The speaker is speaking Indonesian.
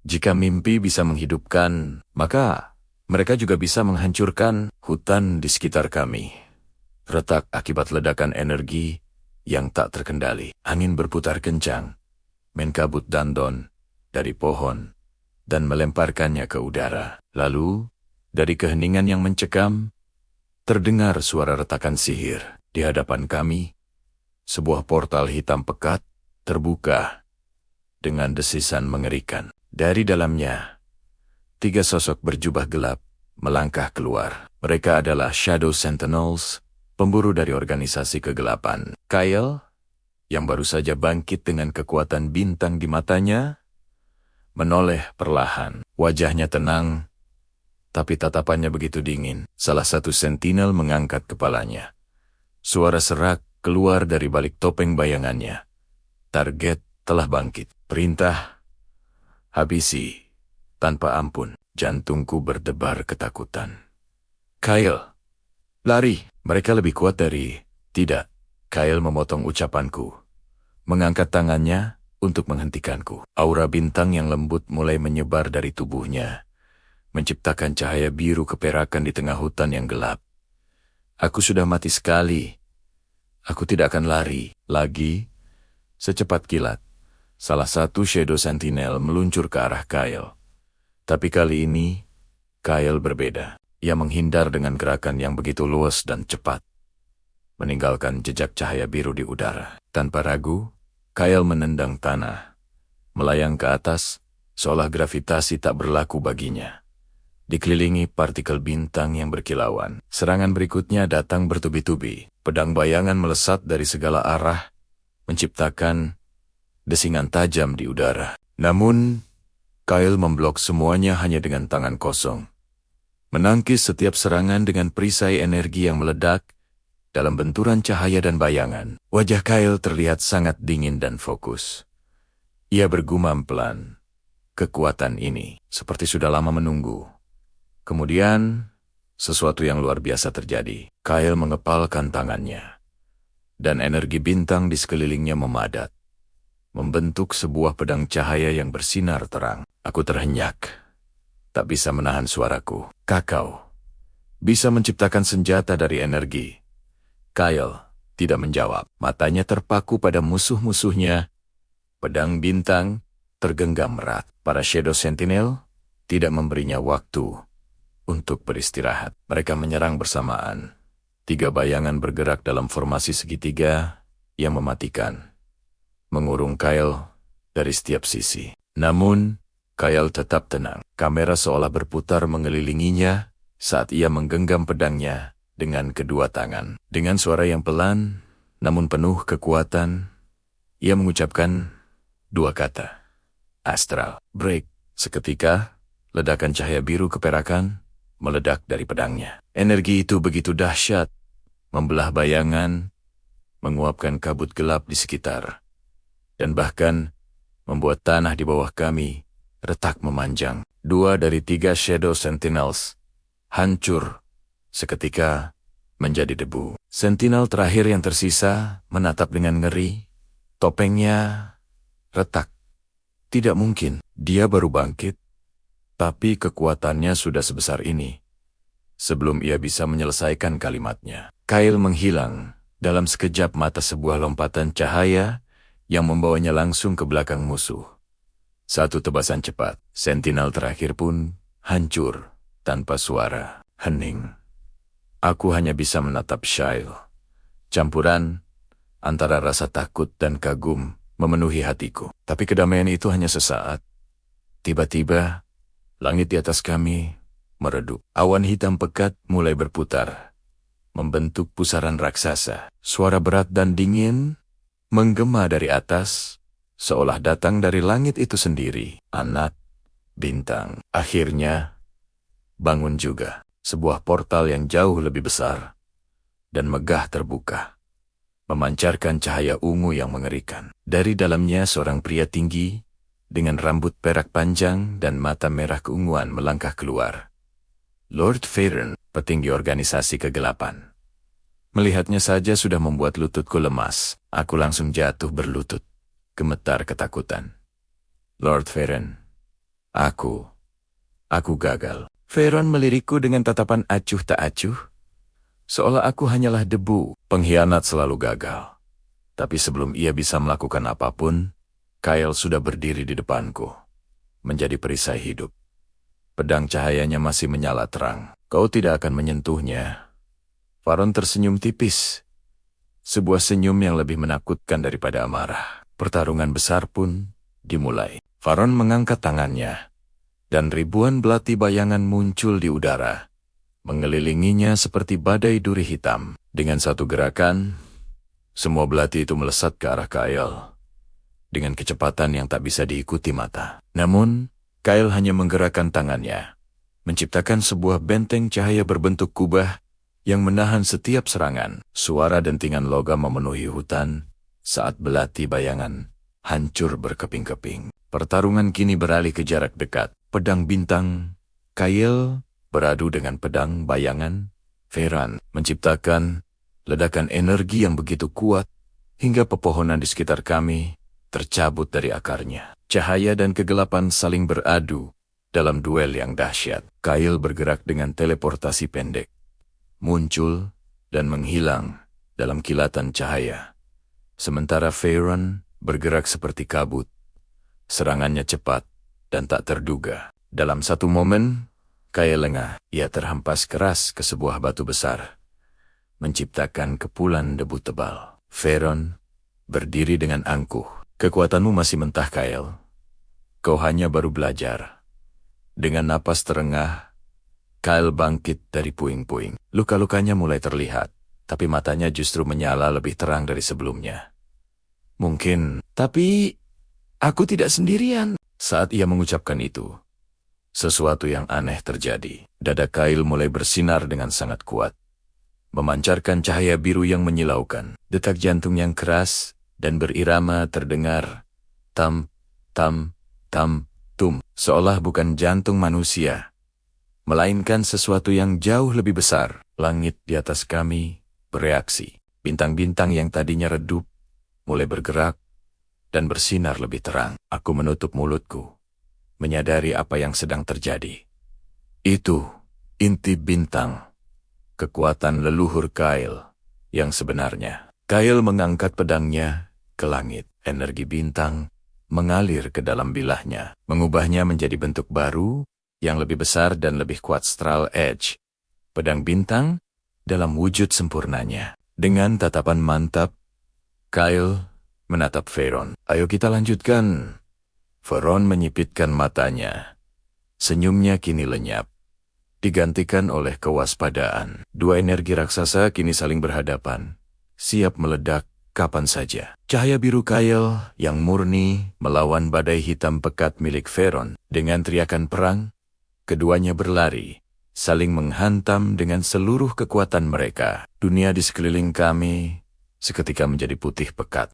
Jika mimpi bisa menghidupkan, maka mereka juga bisa menghancurkan hutan di sekitar kami. Retak akibat ledakan energi yang tak terkendali. Angin berputar kencang, menkabut dandon dari pohon, dan melemparkannya ke udara. Lalu, dari keheningan yang mencekam, terdengar suara retakan sihir. Di hadapan kami, sebuah portal hitam pekat terbuka dengan desisan mengerikan. Dari dalamnya, 3 sosok berjubah gelap melangkah keluar. Mereka adalah Shadow Sentinels, pemburu dari organisasi kegelapan. Kyle, yang baru saja bangkit dengan kekuatan bintang di matanya, menoleh perlahan. Wajahnya tenang, tapi tatapannya begitu dingin. Salah satu sentinel mengangkat kepalanya. Suara serak keluar dari balik topeng bayangannya. Target telah bangkit. Perintah, habisi, tanpa ampun. Jantungku berdebar ketakutan. Kyle, lari. Mereka lebih kuat dari... Tidak. Kyle memotong ucapanku. Mengangkat tangannya untuk menghentikanku. Aura bintang yang lembut mulai menyebar dari tubuhnya, menciptakan cahaya biru keperakan di tengah hutan yang gelap. Aku sudah mati sekali. Aku tidak akan lari lagi. Secepat kilat, salah satu Shadow Sentinel meluncur ke arah Kyle. Tapi kali ini, Kyle berbeda. Ia menghindar dengan gerakan yang begitu luas dan cepat, meninggalkan jejak cahaya biru di udara. Tanpa ragu, Kyle menendang tanah, melayang ke atas, seolah gravitasi tak berlaku baginya. Dikelilingi partikel bintang yang berkilauan. Serangan berikutnya datang bertubi-tubi. Pedang bayangan melesat dari segala arah, menciptakan desingan tajam di udara. Namun, Kyle memblok semuanya hanya dengan tangan kosong. Menangkis setiap serangan dengan perisai energi yang meledak dalam benturan cahaya dan bayangan. Wajah Kyle terlihat sangat dingin dan fokus. Ia bergumam pelan. Kekuatan ini seperti sudah lama menunggu. Kemudian, sesuatu yang luar biasa terjadi. Kyle mengepalkan tangannya, dan energi bintang di sekelilingnya memadat, membentuk sebuah pedang cahaya yang bersinar terang. Aku terhenyak, tak bisa menahan suaraku. Kakao bisa menciptakan senjata dari energi. Kyle tidak menjawab. Matanya terpaku pada musuh-musuhnya. Pedang bintang tergenggam erat. Para Shadow Sentinel tidak memberinya waktu untuk beristirahat. Mereka menyerang bersamaan. 3 bayangan bergerak dalam formasi segitiga yang mematikan, mengurung Kyle dari setiap sisi. Namun, Kyle tetap tenang. Kamera seolah berputar mengelilinginya saat ia menggenggam pedangnya dengan kedua tangan. Dengan suara yang pelan, namun penuh kekuatan, ia mengucapkan 2 kata. Astral Break. Seketika, ledakan cahaya biru keperakan meledak dari pedangnya. Energi itu begitu dahsyat, membelah bayangan, menguapkan kabut gelap di sekitar, dan bahkan membuat tanah di bawah kami retak memanjang. 2 dari 3 Shadow Sentinels hancur seketika menjadi debu. Sentinel terakhir yang tersisa menatap dengan ngeri. Topengnya retak. Tidak mungkin, dia baru bangkit, tapi kekuatannya sudah sebesar ini. Sebelum ia bisa menyelesaikan kalimatnya, Kyle menghilang dalam sekejap mata sebuah lompatan cahaya yang membawanya langsung ke belakang musuh. Satu tebasan cepat, sentinel terakhir pun hancur tanpa suara. Hening. Aku hanya bisa menatap Shail. Campuran antara rasa takut dan kagum memenuhi hatiku. Tapi kedamaian itu hanya sesaat. Tiba-tiba, langit di atas kami meredup. Awan hitam pekat mulai berputar, membentuk pusaran raksasa. Suara berat dan dingin menggema dari atas, seolah datang dari langit itu sendiri. Anak bintang akhirnya bangun juga. Sebuah portal yang jauh lebih besar dan megah terbuka, memancarkan cahaya ungu yang mengerikan. Dari dalamnya seorang pria tinggi dengan rambut perak panjang dan mata merah keunguan melangkah keluar. Lord Faerun, petinggi organisasi kegelapan. Melihatnya saja sudah membuat lututku lemas. Aku langsung jatuh berlutut, gemetar ketakutan. Lord Faerun, Aku gagal. Veron melirikku dengan tatapan acuh tak acuh, seolah aku hanyalah debu. Pengkhianat selalu gagal. Tapi sebelum ia bisa melakukan apapun, Kyle sudah berdiri di depanku, menjadi perisai hidup. Pedang cahayanya masih menyala terang. Kau tidak akan menyentuhnya. Veron tersenyum tipis. Sebuah senyum yang lebih menakutkan daripada amarah. Pertarungan besar pun dimulai. Veron mengangkat tangannya, dan ribuan belati bayangan muncul di udara, mengelilinginya seperti badai duri hitam. Dengan satu gerakan, semua belati itu melesat ke arah Kyle dengan kecepatan yang tak bisa diikuti mata. Namun, Kyle hanya menggerakkan tangannya, menciptakan sebuah benteng cahaya berbentuk kubah yang menahan setiap serangan. Suara dentingan logam memenuhi hutan saat belati bayangan hancur berkeping-keping. Pertarungan kini beralih ke jarak dekat. Pedang bintang Kyle beradu dengan pedang bayangan Veron, menciptakan ledakan energi yang begitu kuat hingga pepohonan di sekitar kami tercabut dari akarnya. Cahaya dan kegelapan saling beradu dalam duel yang dahsyat. Kyle bergerak dengan teleportasi pendek, muncul dan menghilang dalam kilatan cahaya. Sementara Veron bergerak seperti kabut. Serangannya cepat dan tak terduga. Dalam satu momen, Kyle lengah. Ia terhempas keras ke sebuah batu besar, menciptakan kepulan debu tebal. Veron berdiri dengan angkuh. Kekuatanmu masih mentah, Kyle. Kau hanya baru belajar. Dengan napas terengah, Kyle bangkit dari puing-puing. Luka-lukanya mulai terlihat, tapi matanya justru menyala lebih terang dari sebelumnya. Mungkin, tapi aku tidak sendirian. Saat ia mengucapkan itu, sesuatu yang aneh terjadi. Dada Kyle mulai bersinar dengan sangat kuat, memancarkan cahaya biru yang menyilaukan. Detak jantung yang keras dan berirama terdengar. Tam, tam, tam, tum. Seolah bukan jantung manusia, melainkan sesuatu yang jauh lebih besar. Langit di atas kami bereaksi. Bintang-bintang yang tadinya redup mulai bergerak dan bersinar lebih terang. Aku menutup mulutku, menyadari apa yang sedang terjadi. Itu inti bintang, kekuatan leluhur Kyle yang sebenarnya. Kyle mengangkat pedangnya ke langit. Energi bintang mengalir ke dalam bilahnya, mengubahnya menjadi bentuk baru yang lebih besar dan lebih kuat. Stral Edge, pedang bintang dalam wujud sempurnanya. Dengan tatapan mantap, Kyle menatap Veron. Ayo kita lanjutkan. Veron menyipitkan matanya. Senyumnya kini lenyap, digantikan oleh kewaspadaan. Dua energi raksasa kini saling berhadapan, siap meledak kapan saja. Cahaya biru Kyle yang murni melawan badai hitam pekat milik Veron. Dengan teriakan perang, keduanya berlari, saling menghantam dengan seluruh kekuatan mereka. Dunia di sekeliling kami seketika menjadi putih pekat.